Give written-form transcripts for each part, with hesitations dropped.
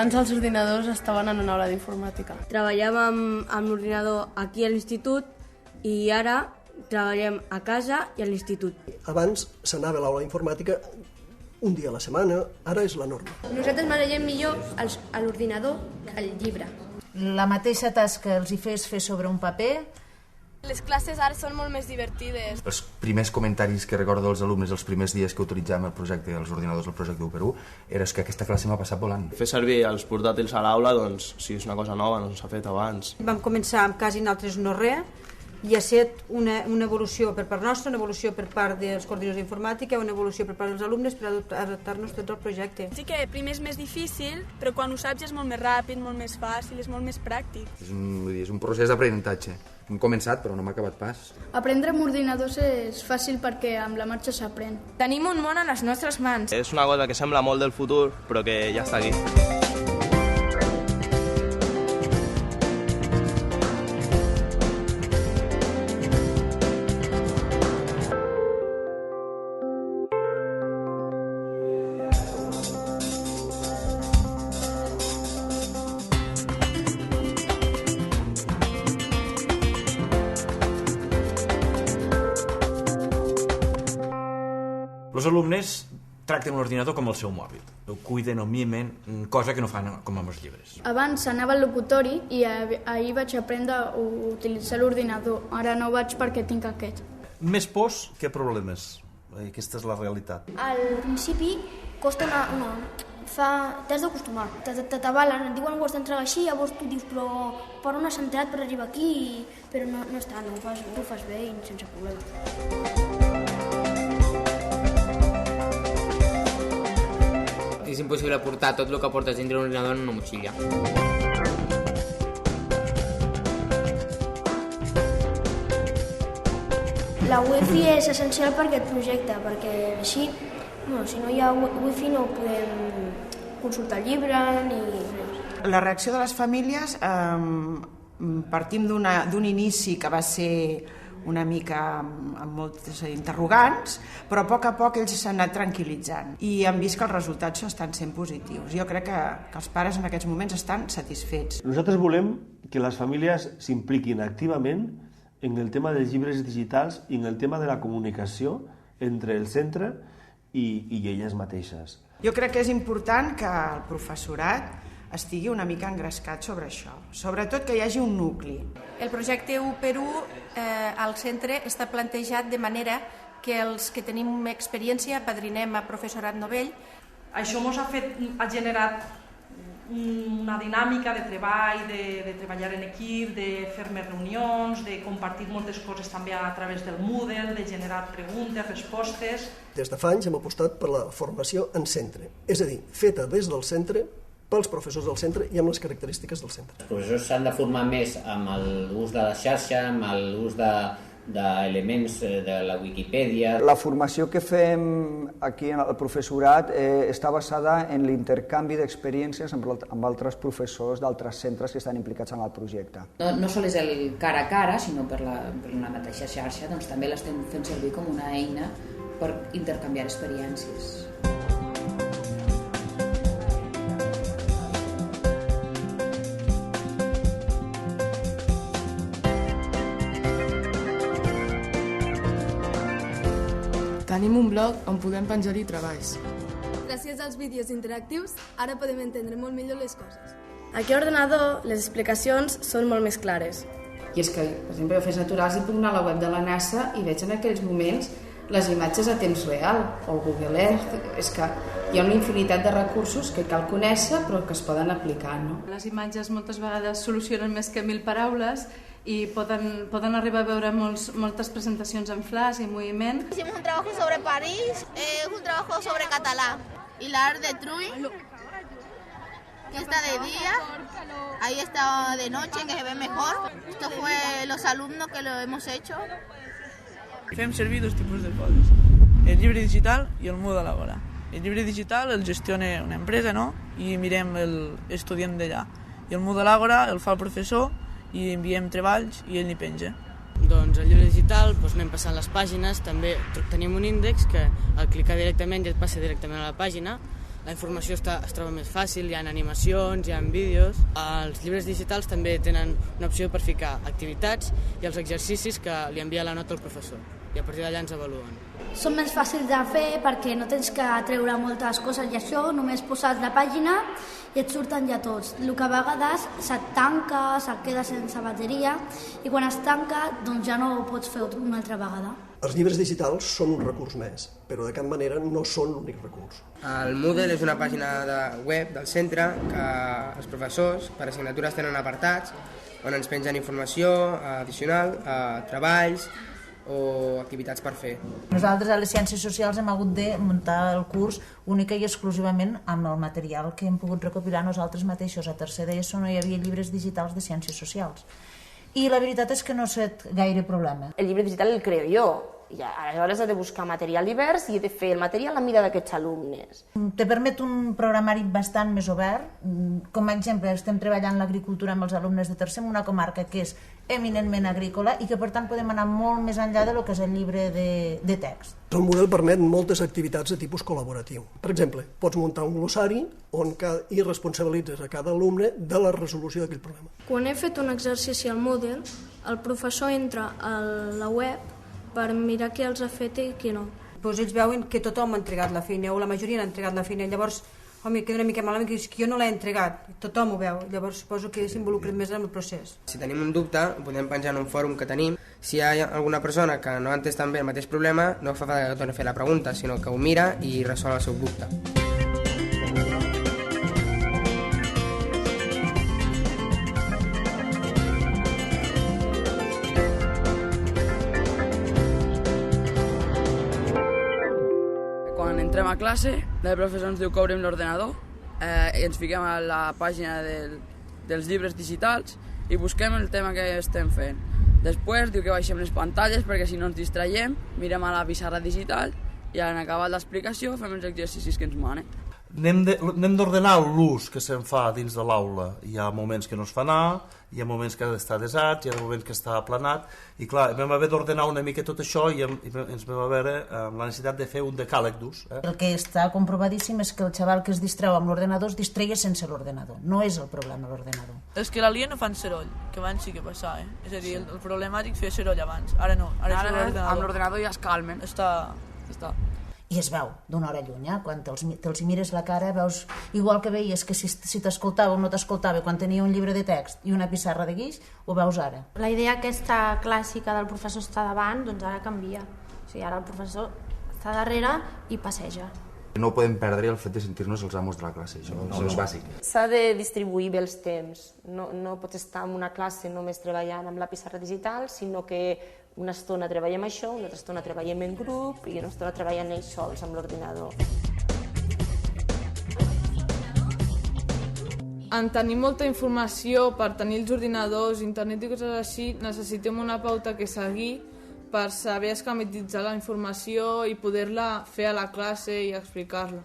Abans els ordinadors estaven en una aula d'informàtica. Treballàvem amb l'ordinador aquí a l'institut i ara treballem a casa i a l'institut. Abans s'anava a l'aula d'informàtica un dia a la setmana, ara és la norma. Nosaltres manegem millor a l'ordinador que al llibre. La mateixa tasca els hi fes fer sobre un paper. Les classes ara són molt més divertides. Els primers comentaris que recordo dels alumnes els primers dies que utilitzàvem el projecte, els ordinadors del projecte U1, era que aquesta classe m'ha passat volant. Fer servir els portàtils a l'aula, doncs, si és una cosa nova, no s'ha fet abans. Vam començar amb quasi nosaltres no res, i ha estat una evolució per part nostra, una evolució per part dels coordinadors d'informàtica, una evolució per part dels alumnes per adaptar-nos tots al projecte. Sí que primer és més difícil, però quan ho saps és molt més ràpid, molt més fàcil, és molt més pràctic. És un procés d'aprenentatge. Hem començat, però no hem acabat pas. Aprendre amb ordinadors és fàcil perquè amb la marxa s'aprèn. Tenim un món a les nostres mans. És una cosa que sembla molt del futur, però que ja està aquí. Els alumnes tracten l'ordinador com el seu mòbil. Ho cuiden o mimen, cosa que no fan com amb els llibres. Abans anava al locutori i ahir vaig aprendre a utilitzar l'ordinador. Ara no vaig perquè tinc aquest. Més pors que problemes. Aquesta és la realitat. Al principi costa t'has d'acostumar, t'avalen, et diuen que ho has d'entregar així, llavors tu dius, però per on has entrat per arribar aquí? Però no està, ho fas bé i sense problema. És impossible portar tot el que portes dintre un ordinador en una motxilla. La wifi és essencial per aquest projecte, perquè així, si no hi ha wifi no podem consultar el llibre ni res. La reacció de les famílies, partim d'un inici que va ser una mica amb molts interrogants, però a poc ells s'han anat tranquil·litzant i han vist que els resultats estan sent positius. Jo crec que els pares en aquests moments estan satisfets. Nosaltres volem que les famílies s'impliquin activament en el tema dels llibres digitals i en el tema de la comunicació entre el centre i elles mateixes. Jo crec que és important que el professorat estigui una mica engrescat sobre això, sobretot que hi hagi un nucli. El projecte U1 al centre està plantejat de manera que els que tenim experiència padrinem a professorat novell. Això ha generat una dinàmica de treball, de treballar en equip, de fer més reunions, de compartir moltes coses també a través del Moodle, de generar preguntes, respostes. Des de fa anys hem apostat per la formació en centre, és a dir, feta des del centre, pels professors del centre i amb les característiques del centre. Els professors s'han de formar més amb l'ús de la xarxa, amb l'ús d'elements de la Wikipedia. La formació que fem aquí en el professorat està basada en l'intercanvi d'experiències amb altres professors d'altres centres que estan implicats en el projecte. No sols és el cara a cara, sinó per una mateixa xarxa, doncs també l'estem fent servir com una eina per intercanviar experiències. Tenim un blog on podem penjar-hi treballs. Gràcies als vídeos interactius, ara podem entendre molt millor les coses. Aquí a l'ordenador les explicacions són molt més clares. I és que, per exemple, jo fes naturals i puc anar a la web de la NASA i veig en aquells moments les imatges a temps real, o el Google Earth. És que hi ha una infinitat de recursos que cal conèixer però que es poden aplicar, no? Les imatges moltes vegades solucionen més que 1000 paraules y poden arribar a veure moltes presentacions en flash y en moviment. Hicimos un trabajo sobre París, un trabajo sobre catalán y la Arc de Truy, que está de día, ahí está de noche, que se ve mejor. Esto fue los alumnos que lo hemos hecho. Fem servir dos tipus de coses, el llibre digital i el Moodle alhora. El llibre digital el gestiona una empresa, no? I mirem l'estudiant d'allà. I el Moodle Agora el fa el professor i enviem treballs i ell n'hi penja. Doncs el llibre digital anem passant les pàgines, també tenim un índex que al clicar directament ja et passa directament a la pàgina, la informació es troba més fàcil, hi ha animacions, hi ha vídeos. Els llibres digitals també tenen una opció per ficar activitats i els exercicis que li envia la nota al professor, i a partir d'allà ens avaluen. Són més fàcils de fer perquè no tens que treure moltes coses i això, només poses la pàgina i et surten ja tots. El que a vegades se't tanca, se't queda sense bateria i quan es tanca doncs ja no ho pots fer una altra vegada. Els llibres digitals són un recurs més, però de cap manera no són l'únic recurs. El Moodle és una pàgina web del centre que els professors per assignatures tenen apartats on ens pengen informació addicional, treballs o activitats per fer. Nosaltres a les Ciències Socials hem hagut de muntar el curs única i exclusivament amb el material que hem pogut recopilar nosaltres mateixos. A tercer d'ESO no hi havia llibres digitals de Ciències Socials. I la veritat és que no ha estat gaire problema. El llibre digital el creo jo. I aleshores he de buscar material divers i he de fer el material a mida d'aquests alumnes. Te permet un programari bastant més obert. Com a exemple, estem treballant l'agricultura amb els alumnes de tercer en una comarca que és eminentment agrícola i que per tant podem anar molt més enllà del que és el llibre de text. El model permet moltes activitats de tipus col·laboratiu. Per exemple, pots muntar un glossari on hi responsabilitzes a cada alumne de la resolució d'aquell problema. Quan he fet un exercici al Moodle, el professor entra a la web per mirar qui els ha fet i qui no. Doncs ells veuen que tothom ha entregat la feina, o la majoria han entregat la feina, llavors queda una mica malament que dius que jo no l'he entregat, tothom ho veu, llavors suposo que s'involucren més en el procés. Si tenim un dubte, ho podem penjar en un fòrum que tenim. Si hi ha alguna persona que no ha entès tan bé el mateix problema, no fa falta que torni a fer la pregunta, sinó que ho mira i resol el seu dubte. Quan entrem a classe, el professor ens diu que obrim l'ordenador, ens fiquem a la pàgina dels llibres digitals i busquem el tema que estem fent. Després diu que baixem les pantalles perquè si no ens distraiem, mirem a la pissarra digital i en acabat l'explicació fem els exercicis que ens manen. Anem d'ordenar l'ús que se'n fa dins de l'aula. Hi ha moments que no es fa anar, hi ha moments que ha d'estar desat, hi ha moments que està aplanat, i clar, vam haver d'ordenar una mica tot això i ens vam haver la necessitat de fer un decàleg d'ús. El que està comprovadíssim és que el xaval que es distreu amb l'ordenador es distreia sense l'ordenador. No és el problema l'ordenador. És que l'alien no fan soroll, que abans sí que passava, És a dir, el problemàtic feia soroll abans, ara no. Ara amb l'ordenador ja es calmen. Està. I es veu d'una hora lluny, quan te'ls mires la cara veus, igual que veies que si t'escoltava o no t'escoltava quan tenia un llibre de text i una pissarra de guix, ho veus ara. La idea aquesta clàssica del professor està davant, doncs ara canvia. O sigui, ara el professor està darrere i passeja. No podem perdre el fet de sentir-nos els amos de la classe, això és bàsic. S'ha de distribuir bé els temps. No pots estar en una classe només treballant amb la pissarra digital, sinó que una estona treballem això, una altra estona treballem en grup i una estona treballem ells sols amb l'ordinador. En tenir molta informació per tenir els ordinadors, internet i coses així, necessitem una pauta que seguir per saber esquematitzar la informació i poder-la fer a la classe i explicar-la.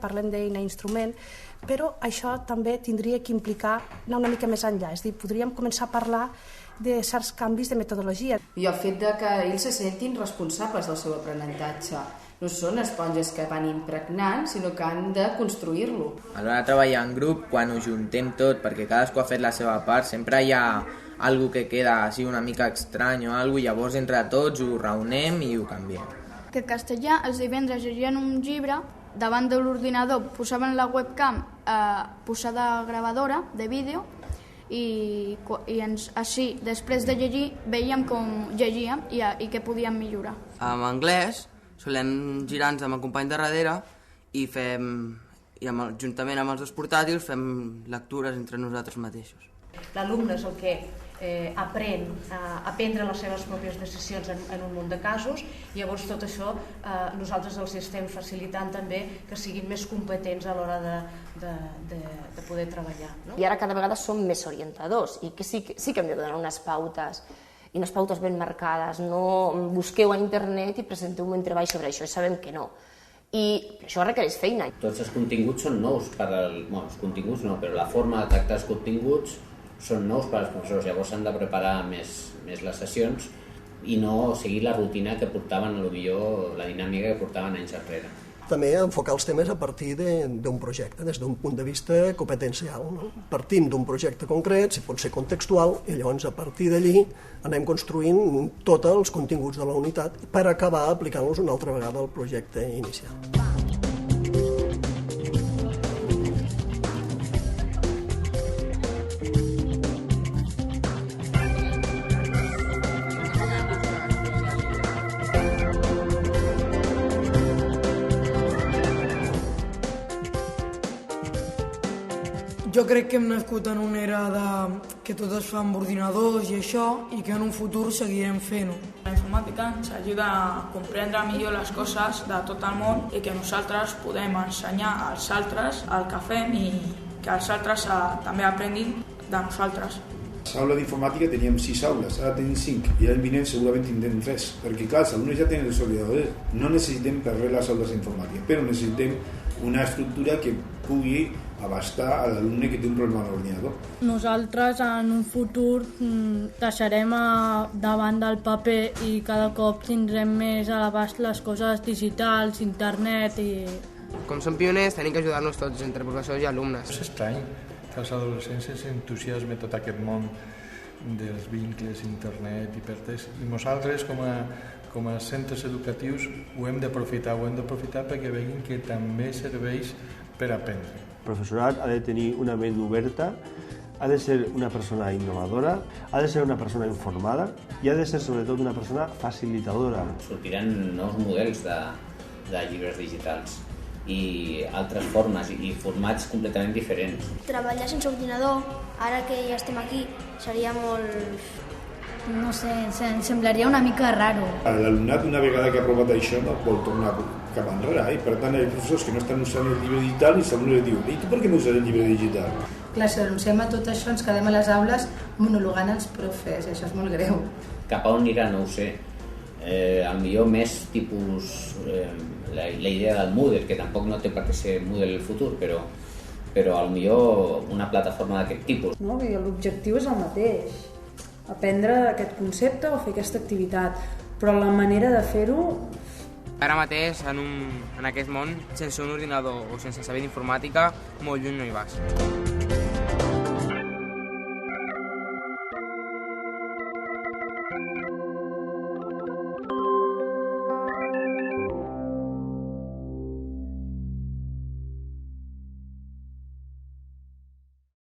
Parlem d'eina i instrument, però això també tindria que implicar anar una mica més enllà, és a dir, podríem començar a parlar de certs canvis de metodologia. I el fet de que ells se sentin responsables del seu aprenentatge. No són esponges que van impregnant, sinó que han de construir-lo. A l'hora de treballar en grup, quan ho juntem tot, perquè cadascú ha fet la seva part, sempre hi ha algo que queda així una mica estrany o alguna cosa, i llavors entre tots ho reunem i ho canviem. Que castellà els divendres llegien un llibre, davant de l'ordinador posaven la webcam posada gravadora de vídeo i així, després de llegir, veiem com llegíem i què podíem millorar. En anglès solem girar-nos amb el company de darrere i juntament amb els dos portàtils fem lectures entre nosaltres mateixos. L'alumne és el que aprèn a prendre les seves pròpies decisions en un munt de casos, i llavors tot això nosaltres els estem facilitant també que siguin més competents a l'hora de poder treballar. I ara cada vegada som més orientadors i que sí que hem de donar unes pautes, i unes pautes ben marcades. No busqueu a internet i presenteu un treball sobre això, i sabem que no. I això requereix feina. Tots els continguts són nous els continguts no, però la forma de tractar els continguts són nous per als professors, llavors s'han de preparar més les sessions i no seguir la rutina que portaven, potser la dinàmica que portaven anys enrere. també enfocar els temes a partir d'un projecte, des d'un punt de vista competencial. No? Partim d'un projecte concret, si pot ser contextual, i llavors a partir d'allí anem construint tots els continguts de la unitat per acabar aplicant-los una altra vegada al projecte inicial. Jo crec que hem nascut en una era que tot es fa amb ordinadors i això, i que en un futur seguirem fent-ho. La informàtica ens ajuda a comprendre millor les coses de tot el món i que nosaltres podem ensenyar als altres el que fem i que els altres també aprenguin de nosaltres. A l'aula d'informàtica teníem 6 aules, ara tenim 5 i l'any vinent segurament tindrem 3, perquè clar, els alumnes ja tenen els ordinadors. No necessitem per res les aules d'informàtica, però necessitem una estructura que pugui abastar a l'alumne que té un problema a l'ordinador. Nosaltres en un futur deixarem davant del paper i cada cop tindrem més a l'abast les coses digitals, internet i... Com som pioners tenim que ajudar-nos tots entre professors i alumnes. És estrany que als adolescents s'entusiasme tot aquest món dels vincles, internet i hipertext. I nosaltres com a centres educatius ho hem d'aprofitar perquè veguin que també serveix per aprendre. El professorat ha de tenir una ment oberta, ha de ser una persona innovadora, ha de ser una persona informada i ha de ser sobretot una persona facilitadora. Sortiran nous models de llibres digitals i altres formes i formats completament diferents. Treballar sense ordinador, ara que ja estem aquí, seria molt... No sé, em semblaria una mica raro. L'alumnat, una vegada que ha provat això, no vol tornar cap enrere, i per tant hi ha professors que no estan usant el llibre digital i s'alumne li diu, i tu per què no uses el llibre digital? Clar, si renunciem a tot això ens quedem a les aules monologant els profes, això és molt greu. Cap a on anirà, no ho sé. Al millor més tipus la idea del Moodle, que tampoc no té per què ser Moodle el futur, però al millor una plataforma d'aquest tipus. No? L'objectiu és el mateix, aprendre aquest concepte o fer aquesta activitat, però la manera de fer-ho... Ara mateix, en aquest món, sense un ordinador o sense saber d'informàtica, molt lluny no hi vas.